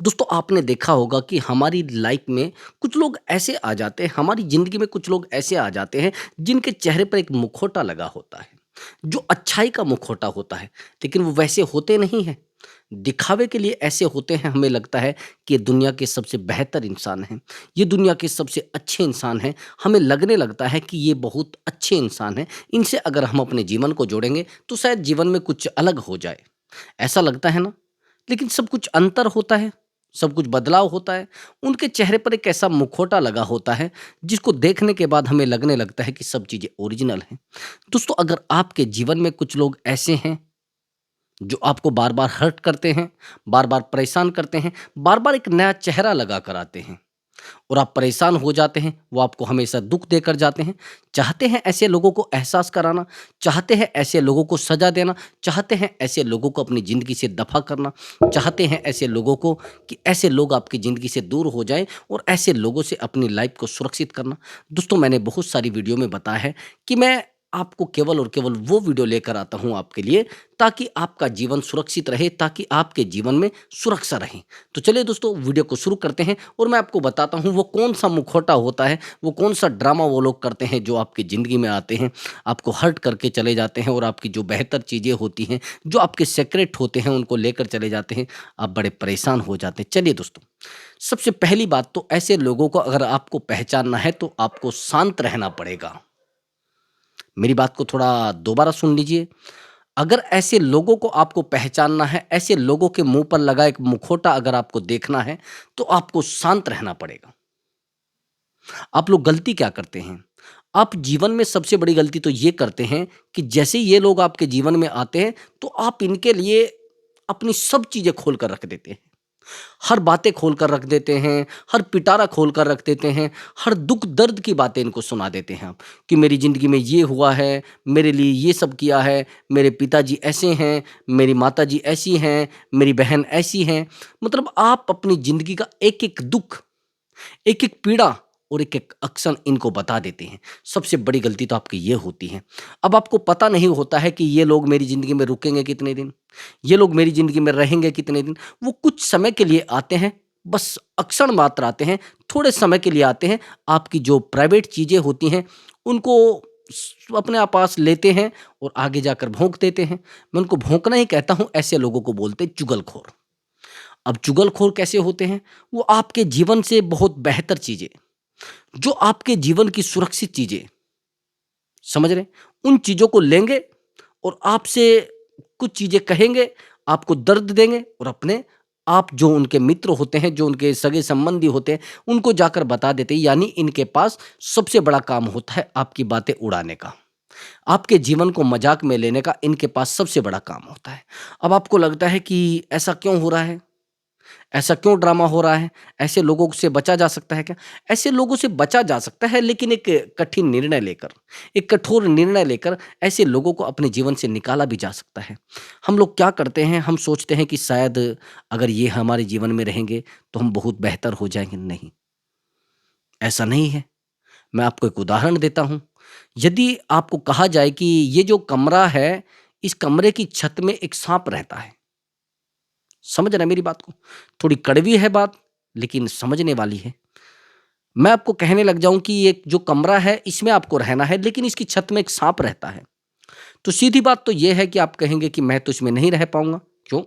दोस्तों आपने देखा होगा कि हमारी लाइफ में कुछ लोग ऐसे आ जाते हैं, हमारी ज़िंदगी में कुछ लोग ऐसे आ जाते हैं, जिनके चेहरे पर एक मुखौटा लगा होता है, जो अच्छाई का मुखौटा होता है, लेकिन वो वैसे होते नहीं हैं। दिखावे के लिए ऐसे होते हैं, हमें लगता है कि ये दुनिया के सबसे बेहतर इंसान हैं, ये दुनिया के सबसे अच्छे इंसान हैं, हमें लगने लगता है कि ये बहुत अच्छे इंसान हैं, इनसे अगर हम अपने जीवन को जोड़ेंगे, तो शायद जीवन में कुछ अलग हो जाए। ऐसा लगता है ना? लेकिन सब कुछ अंतर होता है, सब कुछ बदलाव होता है। उनके चेहरे पर एक ऐसा मुखौटा लगा होता है, जिसको देखने के बाद हमें लगने लगता है कि सब चीज़ें ओरिजिनल हैं। दोस्तों अगर आपके जीवन में कुछ लोग ऐसे हैं, जो आपको बार-बार हर्ट करते हैं, बार-बार परेशान करते हैं, बार-बार एक नया चेहरा लगा कर आते हैं और आप परेशान हो जाते हैं, वो आपको हमेशा दुःख देकर जाते हैं। चाहते हैं ऐसे लोगों को एहसास कराना, चाहते हैं ऐसे लोगों को सज़ा देना, चाहते हैं ऐसे लोगों को अपनी ज़िंदगी से दफ़ा करना, चाहते हैं ऐसे लोगों को कि ऐसे लोग आपकी ज़िंदगी से दूर हो जाएँ और ऐसे लोगों से अपनी लाइफ़ को सुरक्षित करना। दोस्तों मैंने बहुत सारी वीडियो में बताया है कि मैं आपको केवल और केवल वो वीडियो लेकर आता हूँ आपके लिए, ताकि आपका जीवन सुरक्षित रहे, ताकि आपके जीवन में सुरक्षा रहे। तो चलिए दोस्तों वीडियो को शुरू करते हैं और मैं आपको बताता हूँ वो कौन-सा मुखौटा होता है, वो कौन-सा ड्रामा वो लोग करते हैं जो आपकी ज़िंदगी में आते हैं, आपको हर्ट करके चले जाते हैं और आपकी जो बेहतर चीज़ें होती हैं, जो आपके सीक्रेट होते हैं उनको लेकर चले जाते हैं, आप बड़े परेशान हो जाते हैं। चलिए दोस्तों, सबसे पहली बात तो ऐसे लोगों को अगर आपको पहचानना है तो आपको शांत रहना पड़ेगा। मेरी बात को थोड़ा दोबारा सुन लीजिए। अगर ऐसे लोगों को आपको पहचानना है, ऐसे लोगों के मुँह पर लगा एक मुखौटा अगर आपको देखना है, तो आपको शांत रहना पड़ेगा। आप लोग गलती क्या करते हैं? आप जीवन में सबसे बड़ी गलती तो ये करते हैं कि जैसे ही ये लोग आपके जीवन में आते हैं, तो आप इनके लिए अपनी सब चीज़ें खोल कर रख देते हैं। हर बातें खोल कर रख देते हैं, हर पिटारा खोल कर रख देते हैं, हर दुःख दर्द की बातें इनको सुना देते हैं आप, कि मेरी ज़िंदगी में ये हुआ है, मेरे लिए ये सब किया है, मेरे पिताजी ऐसे हैं, मेरी माताजी ऐसी हैं, मेरी बहन ऐसी हैं। मतलब आप अपनी ज़िंदगी का एक-एक दुःख, एक-एक पीड़ा और एक-एक अक्शन इनको बता देते हैं। सबसे बड़ी गलती तो आपकी ये होती है। अब आपको पता नहीं होता है कि ये लोग मेरी ज़िंदगी में रुकेंगे कितने दिन, ये लोग मेरी ज़िंदगी में रहेंगे कितने दिन। वो कुछ समय के लिए आते हैं, बस अक्षण मात्र आते हैं, थोड़े समय के लिए आते हैं। आपकी जो प्राइवेट चीज़ें होती हैं, उनको अपने आप पास लेते हैं और आगे जाकर भोंक देते हैं। मैं उनको भोंकना ही कहता हूँ, ऐसे लोगों को बोलते हैं चुगलखोर। अब चुगलखोर कैसे होते हैं? वो आपके जीवन से बहुत बेहतर चीज़ें, जो आपके जीवन की सुरक्षित चीज़ें, समझ रहे हैं? उन चीज़ों को लेंगे और आपसे कुछ चीज़ें कहेंगे, आपको दर्द देंगे और अपने आप जो उनके मित्र होते हैं, जो उनके सगे-संबंधी होते हैं, उनको जाकर बता देते हैं। यानी इनके पास सबसे बड़ा काम होता है आपकी बातें उड़ाने का। आपके जीवन को मज़ाक में लेने का इनके पास सबसे बड़ा काम होता है। अब आपको लगता है कि ऐसा क्यों हो रहा है? ऐसा क्यों ड्रामा हो रहा है? ऐसे लोगों से बचा जा सकता है क्या? ऐसे लोगों से बचा जा सकता है, लेकिन एक कठिन निर्णय लेकर, एक कठोर निर्णय लेकर ऐसे लोगों को अपने जीवन से निकाला भी जा सकता है। हम लोग क्या करते हैं, हम सोचते हैं कि शायद अगर ये हमारे जीवन में रहेंगे तो हम बहुत बेहतर हो जाएँगे। नहीं, ऐसा नहीं है। मैं आपको एक उदाहरण देता हूँ। यदि आपको कहा जाए कि ये जो कमरा है, इस कमरे की छत में एक साँप रहता है। समझ रहे हैं मेरी बात को? थोड़ी कड़वी है बात, लेकिन समझने वाली है। मैं आपको कहने लग जाऊँ कि ये जो कमरा है, इसमें आपको रहना है, लेकिन इसकी छत में एक साँप रहता है। तो सीधी बात तो ये है कि आप कहेंगे कि मैं तो इसमें नहीं रह पाऊँगा। क्यों?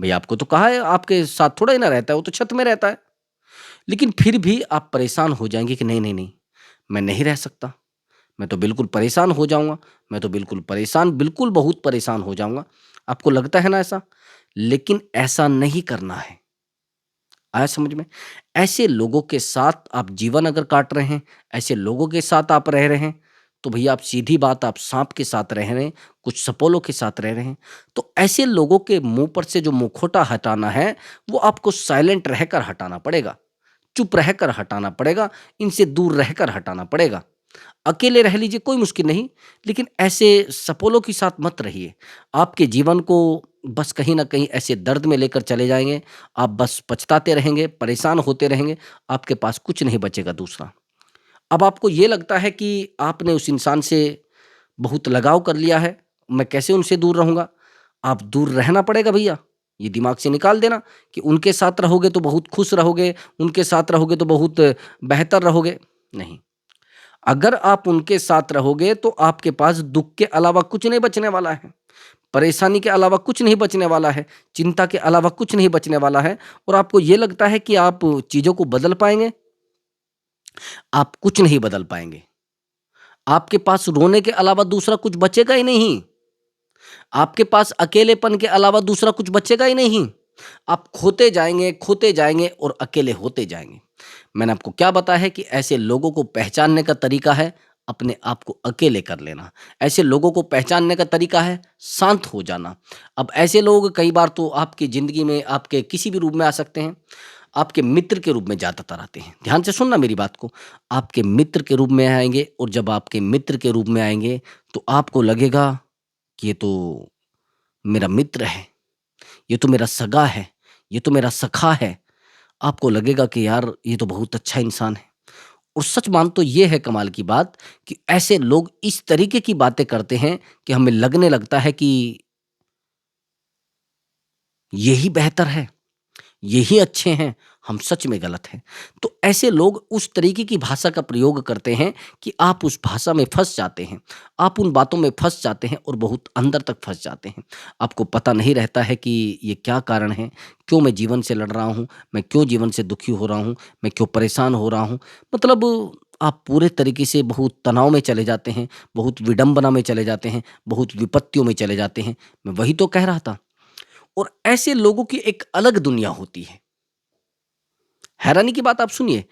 भई आपको तो कहा है, आपके साथ थोड़ा ही ना रहता है, वो तो छत में रहता है। लेकिन फिर भी आप परेशान हो जाएँगे कि नहीं, नहीं, नहीं, मैं नहीं रह सकता। मैं तो बिल्कुल परेशान हो जाऊँगा, मैं तो बिल्कुल परेशान, बिल्कुल बहुत परेशान हो जाऊँगा। आपको लगता है ना ऐसा? लेकिन ऐसा नहीं करना है। आया समझ में? ऐसे लोगों के साथ आप जीवन अगर काट रहे हैं, ऐसे लोगों के साथ आप रह रहे हैं, तो भैया आप सीधी बात, आप साँप के साथ रह रहे हैं, कुछ सपोलों के साथ रह रहे हैं। तो ऐसे लोगों के मुँह पर से जो मुखौटा हटाना है, वो आपको साइलेंट रहकर हटाना पड़ेगा, चुप रहकर हटाना पड़ेगा, इनसे दूर रहकर हटाना पड़ेगा। अकेले रह लीजिए, कोई मुश्किल नहीं, लेकिन ऐसे सपोलों के साथ मत रहिए। आपके जीवन को बस कहीं न कहीं ऐसे दर्द में लेकर चले जाएँगे, आप बस पछताते रहेंगे, परेशान होते रहेंगे, आपके पास कुछ नहीं बचेगा दूसरा। अब आपको ये लगता है कि आपने उस इंसान से बहुत लगाव कर लिया है, मैं कैसे उनसे दूर रहूँगा? आप दूर रहना पड़ेगा भैया। ये दिमाग से निकाल देना कि उनके साथ रहोगे तो बहुत खुश रहोगे, उनके साथ रहोगे तो बहुत बेहतर रहोगे। नहीं, अगर आप उनके साथ रहोगे तो आपके पास दुःख के अलावा कुछ नहीं बचने वाला है, परेशानी के अलावा कुछ नहीं बचने वाला है, चिंता के अलावा कुछ नहीं बचने वाला है। और आपको ये लगता है कि आप चीज़ों को बदल पाएँगे? आप कुछ नहीं बदल पाएँगे। आपके पास रोने के अलावा दूसरा कुछ बचेगा ही नहीं। आपके पास अकेलेपन के अलावा दूसरा कुछ बचेगा ही नहीं। आप खोते जाएँगे और अकेले होते जाएँगे। मैंने आपको क्या बताया है कि ऐसे लोगों को पहचानने का तरीका है अपने आप को अकेले कर लेना। ऐसे लोगों को पहचानने का तरीका है शांत हो जाना। अब ऐसे लोग कई बार तो आपकी ज़िंदगी में आपके किसी भी रूप में आ सकते हैं। आपके मित्र के रूप में ज़्यादातर आते हैं। ध्यान से सुनना मेरी बात को। आपके मित्र के रूप में आएँगे और जब आपके मित्र के रूप में आएँगे तो आपको लगेगा कि ये तो मेरा मित्र है, ये तो मेरा सगा है, ये तो मेरा सखा है। आपको लगेगा कि यार ये तो बहुत अच्छा इंसान है। और सच मान तो ये है कमाल की बात कि ऐसे लोग इस तरीके की बातें करते हैं कि हमें लगने लगता है कि यही बेहतर है, यही अच्छे हैं, हम सच में गलत हैं। तो ऐसे लोग उस तरीके की भाषा का प्रयोग करते हैं कि आप उस भाषा में फँस जाते हैं। आप उन बातों में फँस जाते हैं और बहुत अंदर तक फँस जाते हैं। आपको पता नहीं रहता है कि ये क्या कारण है, क्यों मैं जीवन से लड़ रहा हूँ, मैं क्यों जीवन से दुखी हो रहा हूँ, मैं क्यों परेशान हो रहा हूँ। मतलब आप पूरे तरीके से बहुत तनाव में चले जाते हैं, बहुत विडंबना में चले जाते हैं, बहुत विपत्तियों में चले जाते हैं। मैं वही तो कह रहा था। और ऐसे लोगों की एक अलग दुनिया होती है। हैरानी की बात आप सुनिए,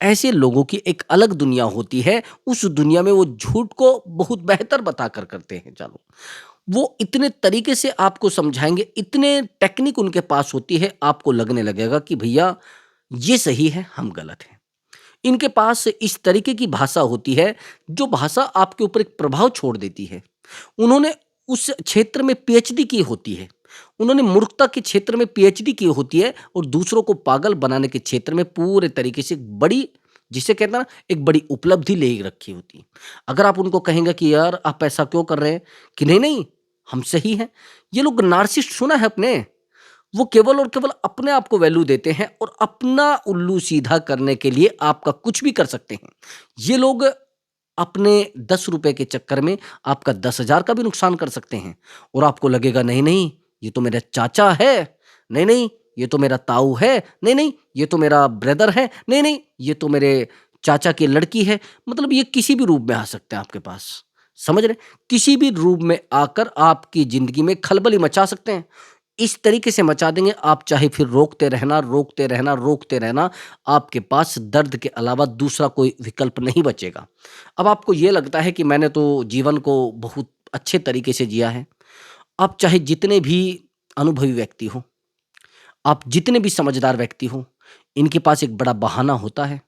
ऐसे लोगों की एक अलग दुनिया होती है, उस दुनिया में वो झूठ को बहुत बेहतर बताकर करते हैं चलो। वो इतने तरीके से आपको समझाएँगे, इतने टेक्निक उनके पास होती है, आपको लगने लगेगा कि भैया ये सही है, हम गलत हैं। इनके पास इस तरीके की भाषा होती है, जो भाषा आपके ऊपर एक प्रभाव छोड़ देती है। उन्होंने उस क्षेत्र में पीएचडी की होती है। उन्होंने मूर्खता के क्षेत्र में पीएचडी की होती है और दूसरों को पागल बनाने के क्षेत्र में पूरे तरीके से एक बड़ी जिसे कहते हैं ना एक बड़ी उपलब्धि ले रखी होती है। अगर आप उनको कहेंगे कि यार आप ऐसा क्यों कर रहे हैं? कि नहीं, नहीं हम सही हैं। ये लोग नार्सिसिस्ट सुना है आपने? वो केवल और केवल अपने आप को वैल्यू देते हैं और अपना उल्लू सीधा करने के लिए आपका कुछ भी कर सकते हैं। ये लोग अपने ₹10 के चक्कर में आपका 10,000 का भी नुकसान कर सकते हैं और आपको लगेगा नहीं, नहीं ये तो मेरा चाचा है, नहीं, नहीं ये तो मेरा ताऊ है, नहीं, नहीं ये तो मेरा ब्रदर है, नहीं, नहीं ये तो मेरे चाचा की लड़की है। मतलब ये किसी भी रूप में आ सकते हैं आपके पास। समझ रहे? किसी भी रूप में आकर आपकी ज़िंदगी में खलबली मचा सकते हैं। इस तरीके से मचा देंगे आप चाहे फिर रोकते रहना, रोकते रहना, रोकते रहना, आपके पास दर्द के अलावा दूसरा कोई विकल्प नहीं बचेगा। अब आपको ये लगता है कि मैंने तो जीवन को बहुत अच्छे तरीके से जिया है। आप चाहे जितने भी अनुभवी व्यक्ति हों, आप जितने भी समझदार व्यक्ति हों, इनके पास एक बड़ा बहाना होता है।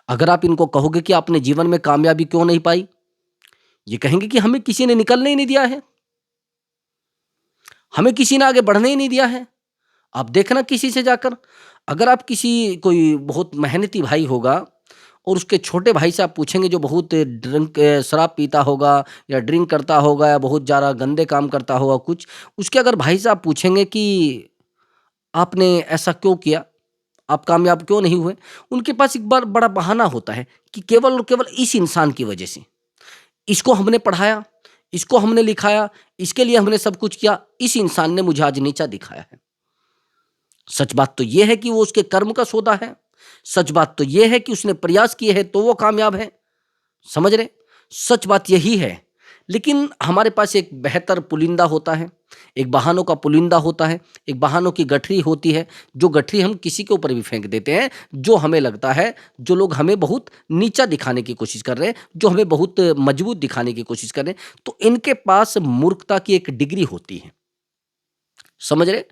अगर आप इनको कहोगे कि आपने जीवन में कामयाबी क्यों नहीं पाई? ये कहेंगे कि हमें किसी ने निकलने ही नहीं दिया है, हमें किसी ने आगे बढ़ने ही नहीं दिया है। आप देखना किसी से जाकर, अगर आप किसी कोई बहुत मेहनती भाई होगा और उसके छोटे भाई से आप पूछेंगे जो बहुत शराब पीता होगा या ड्रिंक करता होगा या बहुत ज़्यादा गंदे काम करता होगा कुछ, उसके अगर भाई से आप पूछेंगे कि आपने ऐसा क्यों किया? आप कामयाब क्यों नहीं हुए? उनके पास एक बार बड़ा बहाना होता है कि केवल और केवल इस इंसान की वजह से। इसको हमने पढ़ाया, इसको हमने लिखाया, इसके लिए हमने सब कुछ किया, इस इंसान ने मुझे आज नीचा दिखाया है। सच बात तो ये है कि वो उसके कर्म का सौदा है। सच बात तो ये है कि उसने प्रयास किए हैं तो वो कामयाब है। समझ रहे? सच बात यही है। लेकिन हमारे पास एक बेहतर पुलिंदा होता है, एक बहानों का पुलिंदा होता है, एक बहानों की गठरी होती है, जो गठरी हम किसी के ऊपर भी फेंक देते हैं, जो हमें लगता है, जो लोग हमें बहुत नीचा दिखाने की कोशिश कर रहे हैं, जो हमें बहुत मजबूत दिखाने की कोशिश कर रहे हैं, तो इनके पास मूर्खता की एक डिग्री होती है। समझ रहे?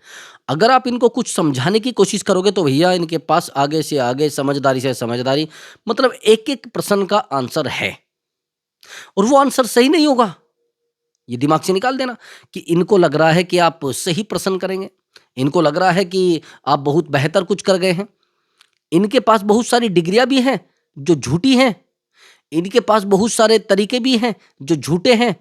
अगर आप इनको कुछ समझाने की कोशिश करोगे तो भैया इनके पास आगे से आगे, समझदारी से समझदारी, मतलब एक-एक प्रश्न का आंसर है और वो आंसर सही नहीं होगा। ये दिमाग से निकाल देना कि इनको लग रहा है कि आप सही प्रश्न करेंगे, इनको लग रहा है कि आप बहुत बेहतर कुछ कर गए हैं। इनके पास बहुत सारी डिग्रियाँ भी हैं, जो झूठी हैं। इनके पास बहुत सारे तरीके भी हैं, जो झूठे हैं।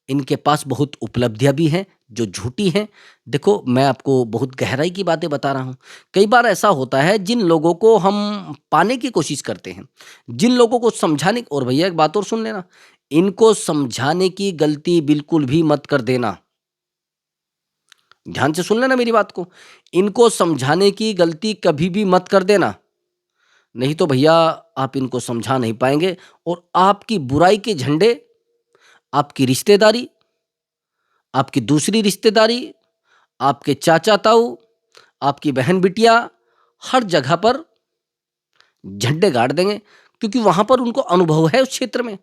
इनके पास बहुत उपलब्धियाँ भी हैं, जो झूठी हैं। देखो, मैं आपको बहुत गहराई की बातें बता रहा हूँ। कई बार ऐसा होता है, जिन लोगों को हम पाने की कोशिश करते हैं, जिन लोगों को समझाने और भैया एक बात और सुन लेना, इनको समझाने की गलती बिल्कुल भी मत कर देना। ध्यान से सुन लेना मेरी बात को। इनको समझाने की गलती कभी भी मत कर देना। नहीं तो भैया आप इनको समझा नहीं पाएँगे और आपकी बुराई के झंडे, आपकी रिश्तेदारी, आपकी दूसरी रिश्तेदारी, आपके चाचा-ताऊ, आपकी बहन-बिटिया, हर जगह पर झंडे गाड़ देंगे, क्योंकि वहाँ पर उनको अनुभव है उस क्षेत्र में।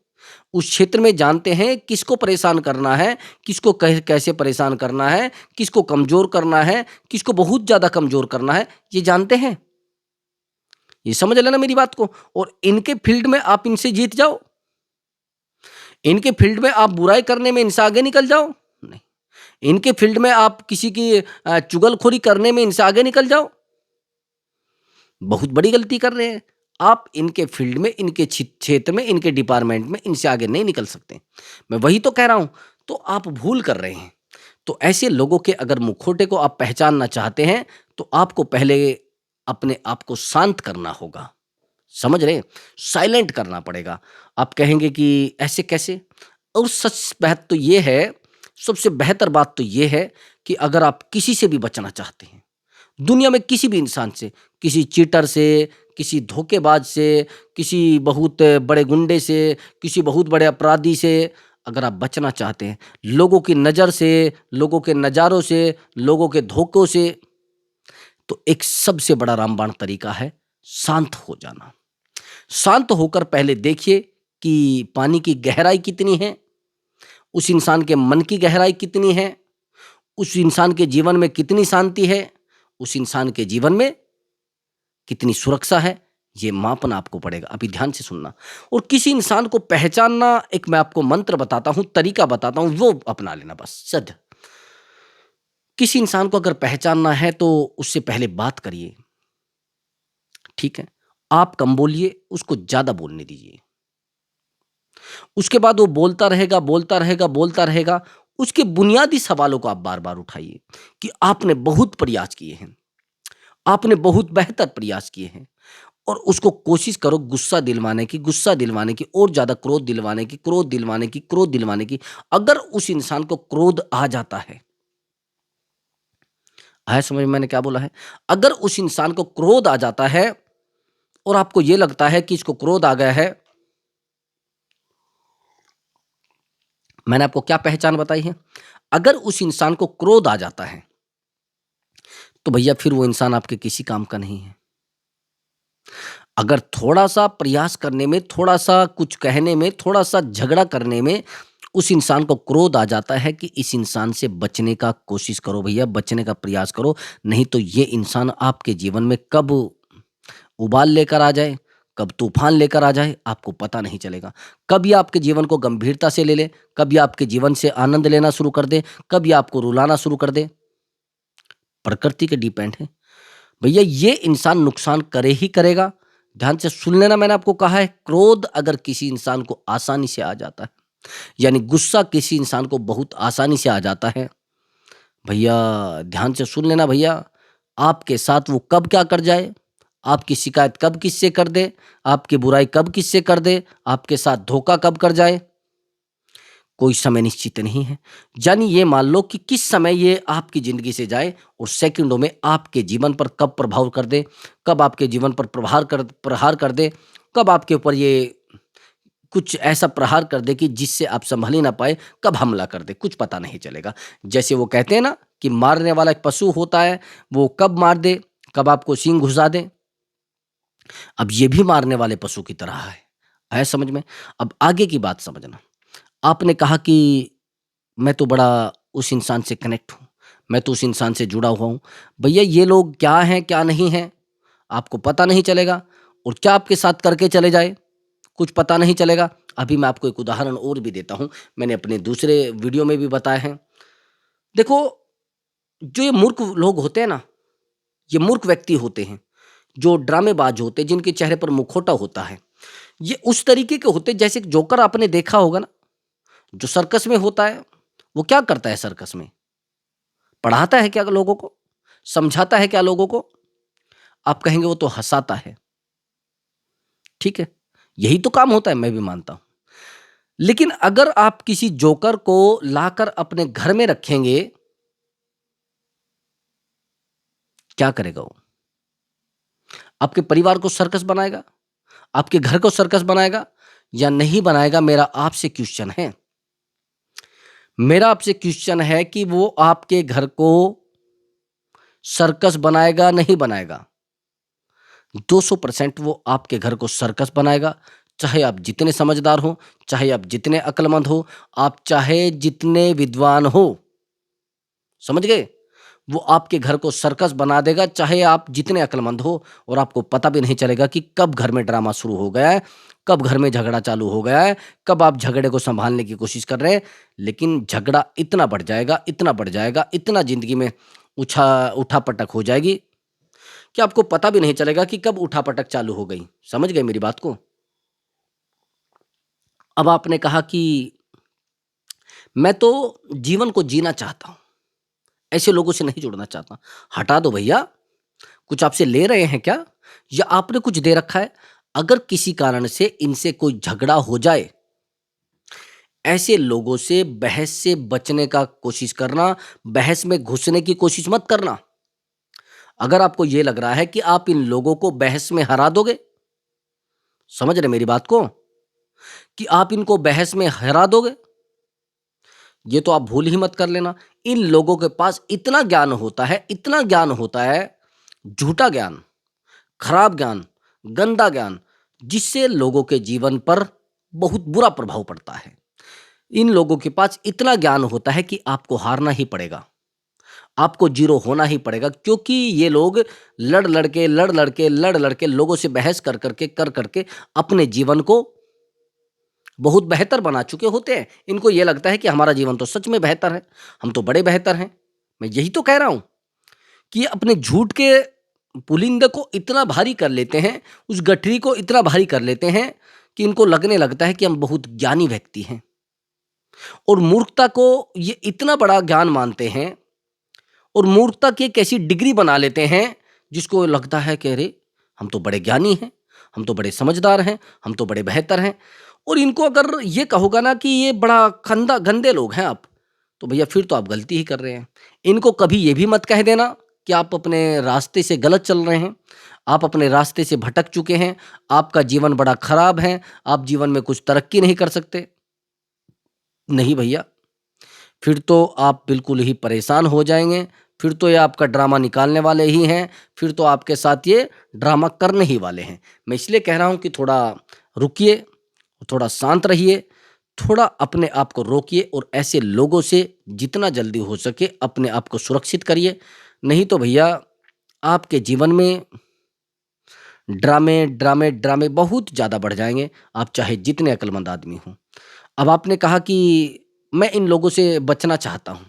उस क्षेत्र में जानते हैं किसको परेशान करना है, किसको कैसे परेशान करना है, किसको कमज़ोर करना है, किसको बहुत ज़्यादा कमज़ोर करना है, ये जानते हैं। ये समझ लेना मेरी बात को। और इनके फ़ील्ड में आप इनसे जीत जाओ, इनके फ़ील्ड में आप बुराई करने में इनसे आगे निकल जाओ, नहीं। इनके फ़ील्ड में आप किसी की चुगलखोरी करने में इनसे आगे निकल जाओ, बहुत बड़ी गलती कर रहे हैं। आप इनके फ़ील्ड में, इनके क्षेत्र में, इनके डिपार्टमेंट में इनसे आगे नहीं निकल सकते। मैं वही तो कह रहा हूँ, तो आप भूल कर रहे हैं। तो ऐसे लोगों के अगर मुखौटे को आप पहचानना चाहते हैं, तो आपको पहले अपने आप को शांत करना होगा। समझ रहे हैं? साइलेंट करना पड़ेगा। आप कहेंगे कि ऐसे कैसे? और सच बात तो ये है, सबसे बेहतर बात तो ये है कि अगर आप किसी से भी बचना चाहते हैं, दुनिया में किसी भी इंसान से, किसी चीटर से, किसी धोखेबाज से, किसी बहुत बड़े गुंडे से, किसी बहुत बड़े अपराधी से अगर आप बचना चाहते हैं, लोगों की नज़र से, लोगों के नज़ारों से, लोगों के धोखों से, तो एक सबसे बड़ा रामबाण तरीका है शांत हो जाना। शांत होकर पहले देखिए कि पानी की गहराई कितनी है, उस इंसान के मन की गहराई कितनी है, उस इंसान के जीवन में कितनी शांति है, उस इंसान के जीवन में कितनी सुरक्षा है, ये मापना आपको पड़ेगा। अभी ध्यान से सुनना। और किसी इंसान को पहचानना, एक मैं आपको मंत्र बताता हूँ, तरीका बताता हूँ, वो अपना लेना बस। सद किसी इंसान को अगर पहचानना है तो उससे पहले बात करिए, ठीक है? आप कम बोलिए, उसको ज़्यादा बोलने दीजिए। उसके बाद वो बोलता रहेगा, बोलता रहेगा, बोलता रहेगा। उसके बुनियादी सवालों को आप बार-बार उठाइए कि आपने बहुत प्रयास किए हैं, आपने बहुत बेहतर प्रयास किए हैं। और उसको कोशिश करो गुस्सा दिलवाने की, और ज़्यादा क्रोध दिलवाने की, क्रोध दिलवाने की, क्रोध दिलवाने की। अगर उस इंसान को क्रोध आ जाता है, आया समझ में मैंने क्या बोला है? अगर उस इंसान को क्रोध आ जाता है और आपको ये लगता है कि इसको क्रोध आ गया है, मैंने आपको क्या पहचान बताई है? अगर उस इंसान को क्रोध आ जाता है, तो भैया फिर वो इंसान आपके किसी काम का नहीं है। अगर थोड़ा-सा प्रयास करने में, थोड़ा-सा कुछ कहने में, थोड़ा-सा झगड़ा करने में उस इंसान को क्रोध आ जाता है, कि इस इंसान से बचने का कोशिश करो भैया, बचने का प्रयास करो, नहीं तो ये इंसान आपके जीवन में कब उबाल लेकर आ जाए, कब तूफान लेकर आ जाए, आपको पता नहीं चलेगा। कभी आपके जीवन को गंभीरता से ले ले, कभी आपके जीवन से आनंद लेना शुरू कर दे, कभी आपको रुलाना शुरू कर दे, प्रकृति के डिपेंड है। भैया ये इंसान नुकसान करे ही करेगा। ध्यान से सुन लेना, मैंने आपको कहा है, क्रोध अगर किसी इंसान को आसानी से आ जाता है, यानी गुस्सा किसी इंसान को बहुत आसानी से आ जाता है, भैया ध्यान से सुन लेना भैया, आपके साथ वो कब क्या कर जाए, आपकी शिकायत कब किससे कर दे, आपकी बुराई कब किससे कर दे, आपके साथ धोखा कब कर जाए, कोई समय निश्चित नहीं है। यानी ये मान लो कि किस समय ये आपकी ज़िंदगी से जाए और सेकंडों में आपके जीवन पर कब प्रभाव कर दे, कब आपके जीवन पर प्रहार कर दे, कब आपके ऊपर ये कुछ ऐसा प्रहार कर दे कि जिससे आप सँभल ही ना पाएँ, कब हमला कर दे, कुछ पता नहीं चलेगा। जैसे वो कहते हैं ना कि मारने वाला एक पशु होता है, वो कब मार दे, कब आपको सींग घुसा दे, अब ये भी मारने वाले पशु की तरह है। आया समझ में? अब आगे की बात समझना। आपने कहा कि मैं तो बड़ा उस इंसान से कनेक्ट हूँ, मैं तो उस इंसान से जुड़ा हुआ हूँ। भैया ये लोग क्या हैं, क्या नहीं हैं, आपको पता नहीं चलेगा, और क्या आपके साथ करके चले जाए, कुछ पता नहीं चलेगा। अभी मैं आपको एक उदाहरण और भी देता हूँ, मैंने अपने दूसरे वीडियो में भी बताए हैं। देखो, जो ये मूर्ख लोग होते हैं ना, ये मूर्ख व्यक्ति होते हैं, जो ड्रामेबाज होते हैं, जिनके चेहरे पर मुखौटा होता है, ये उस तरीके के होते हैं जैसे जोकर आपने देखा होगा ना, जो सर्कस में होता है। वो क्या करता है सर्कस में? पढ़ाता है क्या लोगों को? समझाता है क्या लोगों को? आप कहेंगे वो तो हँसाता है। ठीक है, यही तो काम होता है, मैं भी मानता हूँ। लेकिन अगर आप किसी जोकर को लाकर अपने घर में रखेंगे, क्या करेगा वो? आपके परिवार को सर्कस बनाएगा? आपके घर को सर्कस बनाएगा या नहीं बनाएगा? मेरा आपसे क्वेश्चन है। मेरा आपसे क्वेश्चन है कि वो आपके घर को सर्कस बनाएगा, नहीं बनाएगा? 200% वो आपके घर को सर्कस बनाएगा, चाहे आप जितने समझदार हो, चाहे आप जितने अक्लमंद हो, आप चाहे जितने विद्वान हो। समझ गए? वो आपके घर को सर्कस बना देगा, चाहे आप जितने अक्लमंद हो, और आपको पता भी नहीं चलेगा कि कब घर में ड्रामा शुरू हो गया है, कब घर में झगड़ा चालू हो गया है, कब आप झगड़े को संभालने की कोशिश कर रहे हैं। लेकिन झगड़ा इतना बढ़ जाएगा, इतना बढ़ जाएगा, इतना ज़िंदगी में उठा-पटक हो जाएगी कि आपको पता भी नहीं चलेगा कि कब उठा-पटक चालू हो गई। समझ गए मेरी बात को? अब आपने कहा कि मैं तो जीवन को जीना चाहता हूँ, ऐसे लोगों से नहीं जुड़ना चाहता। हटा दो भैया, कुछ आपसे ले रहे हैं क्या? या आपने कुछ दे रखा है? अगर किसी कारण से इनसे कोई झगड़ा हो जाए, ऐसे लोगों से बहस से बचने का कोशिश करना, बहस में घुसने की कोशिश मत करना। अगर आपको ये लग रहा है कि आप इन लोगों को बहस में हरा दोगे, समझ रहे मेरी बात को? कि आप इनको बहस में हरा दोगे, ये तो आप भूल ही मत कर लेना। इन लोगों के पास इतना ज्ञान होता है, इतना ज्ञान होता है, झूठा ज्ञान, खराब ज्ञान, गंदा ज्ञान, जिससे लोगों के जीवन पर बहुत बुरा प्रभाव पड़ता है। इन लोगों के पास इतना ज्ञान होता है कि आपको हारना ही पड़ेगा, आपको जीरो होना ही पड़ेगा, क्योंकि ये लोग लड़ लड़ के लोगों से बहस कर करके अपने जीवन को बहुत बेहतर बना चुके होते हैं। इनको ये लगता है कि हमारा जीवन तो सच में बेहतर है, हम तो बड़े बेहतर हैं। मैं यही तो कह रहा हूँ कि ये अपने झूठ के पुलिंद को इतना भारी कर लेते हैं, उस गठरी को इतना भारी कर लेते हैं कि इनको लगने लगता है कि हम बहुत ज्ञानी व्यक्ति हैं, और मूर्खता को ये इतना बड़ा ज्ञान मानते हैं, और मूर्खता की एक ऐसी डिग्री बना लेते हैं जिसको लगता है कि अरे हम तो बड़े ज्ञानी हैं, हम तो बड़े समझदार हैं, हम तो बड़े बेहतर हैं। और इनको अगर ये कहोगा ना कि ये बड़ा खंदा गंदे लोग हैं आप, तो भैया फिर तो आप गलती ही कर रहे हैं। इनको कभी ये भी मत कह देना कि आप अपने रास्ते से गलत चल रहे हैं, आप अपने रास्ते से भटक चुके हैं, आपका जीवन बड़ा खराब है, आप जीवन में कुछ तरक्की नहीं कर सकते। नहीं भैया, फिर तो आप बिल्कुल ही परेशान हो जाएँगे, फिर तो ये आपका ड्रामा निकालने वाले ही हैं, फिर तो आपके साथ ये ड्रामा करने ही वाले हैं। मैं इसलिए कह रहा हूँ कि थोड़ा रुकिए, थोड़ा शांत रहिए, थोड़ा अपने आप को रोकिए, और ऐसे लोगों से जितना जल्दी हो सके अपने आप को सुरक्षित करिए। नहीं तो भैया आपके जीवन में ड्रामे, ड्रामे, ड्रामे बहुत ज़्यादा बढ़ जाएँगे, आप चाहे जितने अक्लमंद आदमी हों। अब आपने कहा कि मैं इन लोगों से बचना चाहता हूँ।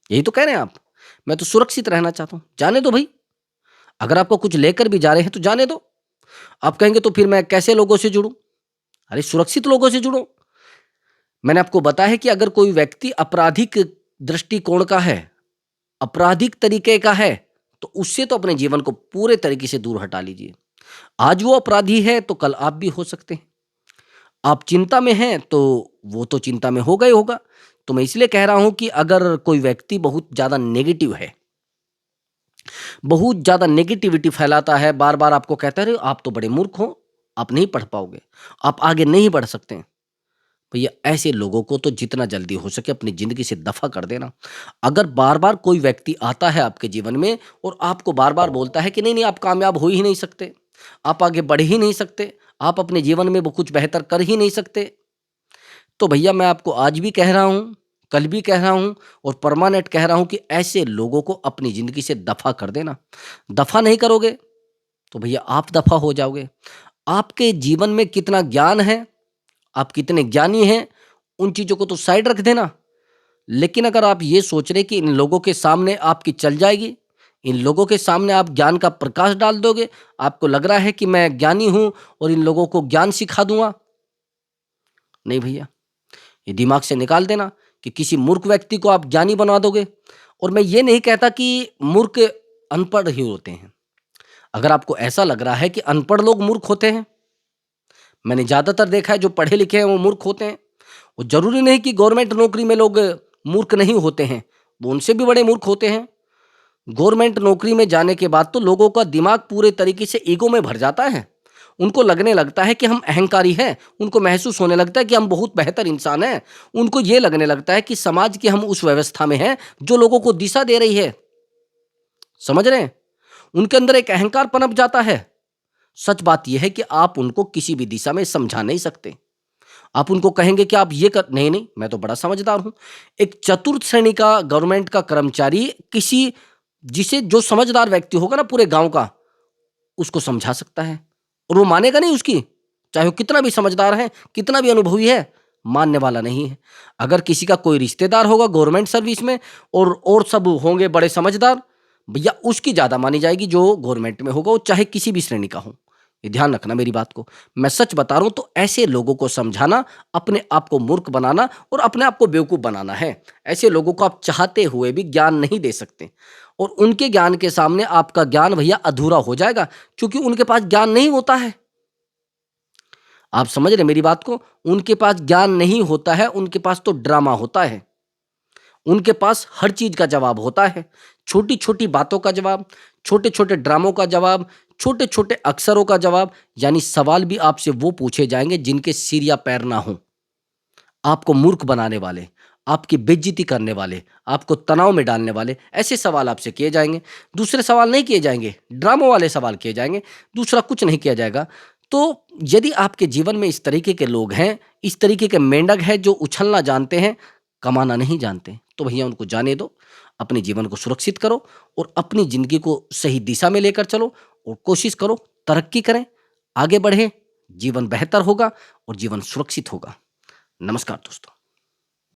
यही तो कह रहे हैं आप। मैं तो सुरक्षित रहना चाहता हूँ। जाने दो भई, अगर आपको कुछ लेकर भी जा रहे हैं तो जाने दो। आप कहेंगे तो फिर मैं कैसे लोगों से जुड़ूँ? अरे सुरक्षित लोगों से जुड़ो। मैंने आपको बताया है कि अगर कोई व्यक्ति आपराधिक दृष्टिकोण का है, आपराधिक तरीके का है, तो उससे तो अपने जीवन को पूरे तरीके से दूर हटा लीजिए। आज वो अपराधी है तो कल आप भी हो सकते हैं। आप चिंता में हैं तो वो तो चिंता में होगा ही होगा। तो मैं इसलिए कह रहा हूँ कि अगर कोई व्यक्ति बहुत ज़्यादा नेगेटिव है, बहुत ज़्यादा नेगेटिविटी फैलाता है, बार-बार आपको कहता है, "अरे! आप तो बड़े मूर्ख हो, आप नहीं पढ़ पाओगे, आप आगे नहीं बढ़ सकते हैं।" भैया ऐसे लोगों को तो जितना जल्दी हो सके अपनी ज़िंदगी से दफ़ा कर देना। अगर बार-बार कोई व्यक्ति आता है आपके जीवन में और आपको बार-बार बोलता है कि नहीं, नहीं आप कामयाब हो ही नहीं सकते, आप आगे बढ़ ही नहीं सकते, आप अपने जीवन में वो कुछ बेहतर कर ही नहीं सकते, तो भैया मैं आपको आज भी कह रहा हूँ, कल भी कह रहा हूँ और परमानेंट कह रहा हूँ कि ऐसे लोगों को अपनी ज़िंदगी से दफ़ा कर देना। दफ़ा नहीं करोगे, तो भैया आप दफ़ा हो जाओगे। आपके जीवन में कितना ज्ञान है, आप कितने ज्ञानी हैं, उन चीज़ों को तो साइड रख देना। लेकिन अगर आप ये सोच रहे कि इन लोगों के सामने आपकी चल जाएगी, इन लोगों के सामने आप ज्ञान का प्रकाश डाल दोगे, आपको लग रहा है कि मैं ज्ञानी हूँ और इन लोगों को ज्ञान सिखा दूँगा, नहीं भैया, ये दिमाग से निकाल देना, कि किसी मूर्ख व्यक्ति को आप ज्ञानी बना दोगे। और मैं ये नहीं कहता कि मूर्ख अनपढ़ ही होते हैं। अगर आपको ऐसा लग रहा है कि अनपढ़ लोग मूर्ख होते हैं, मैंने ज़्यादातर देखा है जो पढ़े लिखे हैं वो मूर्ख होते हैं। वो ज़रूरी नहीं कि गवर्नमेंट नौकरी में लोग मूर्ख नहीं होते हैं, वो उनसे भी बड़े मूर्ख होते हैं। गवर्नमेंट नौकरी में जाने के बाद तो लोगों का दिमाग पूरे तरीके से ईगो में भर जाता है। उनको लगने लगता है कि हम अहंकारी हैं, उनको महसूस होने लगता है कि हम बहुत बेहतर इंसान हैं। उनको ये लगने लगता है कि समाज की हम उस व्यवस्था में हैं जो लोगों को दिशा दे रही है। समझ रहे हैं? उनके अंदर एक अहंकार पनप जाता है। सच बात यह है कि आप उनको किसी भी दिशा में समझा नहीं सकते। आप उनको कहेंगे कि आप ये कर, नहीं नहीं मैं तो बड़ा समझदार हूं। एक चतुर्थ श्रेणी का गवर्नमेंट का कर्मचारी किसी जिसे जो समझदार व्यक्ति होगा ना पूरे गांव का, उसको समझा सकता है और वो मानेगा नहीं उसकी, चाहे वो कितना भी समझदार है, कितना भी अनुभवी है, मानने वाला नहीं है। अगर किसी का कोई रिश्तेदार होगा गवर्नमेंट सर्विस में और सब होंगे बड़े समझदार, भैया उसकी ज्यादा मानी जाएगी जो गवर्नमेंट में होगा, वो चाहे किसी भी श्रेणी का हो। ये ध्यान रखना मेरी बात को। मैं सच बता रहा हूं, तो ऐसे लोगों को समझाना अपने आप को मूर्ख बनाना और अपने आप को बेवकूफ बनाना है। ऐसे लोगों को आप चाहते हुए भी ज्ञान नहीं दे सकते और उनके ज्ञान के सामने आपका ज्ञान भैया अधूरा हो जाएगा, क्योंकि उनके पास ज्ञान नहीं होता है। आप समझ रहे मेरी बात को? उनके पास ज्ञान नहीं होता है, उनके पास तो ड्रामा होता है। उनके पास हर चीज का जवाब होता है, छोटी छोटी बातों का जवाब, छोटे छोटे ड्रामों का जवाब, छोटे छोटे अक्षरों का जवाब। यानी सवाल भी आपसे वो पूछे जाएंगे जिनके सिर या पैर ना हो। आपको मूर्ख बनाने वाले, आपकी बेइज्जती करने वाले, आपको तनाव में डालने वाले ऐसे सवाल आपसे किए जाएंगे। दूसरे सवाल नहीं किए जाएंगे, ड्रामों वाले सवाल किए जाएंगे, दूसरा कुछ नहीं किया जाएगा। तो यदि आपके जीवन में इस तरीके के लोग हैं, इस तरीके के मेंढक हैं जो उछलना जानते हैं, कमाना नहीं जानते, तो भैया उनको जाने दो। अपने जीवन को सुरक्षित करो और अपनी जिंदगी को सही दिशा में लेकर चलो और कोशिश करो तरक्की करें, आगे बढ़े, जीवन बेहतर होगा और जीवन सुरक्षित होगा। नमस्कार दोस्तों।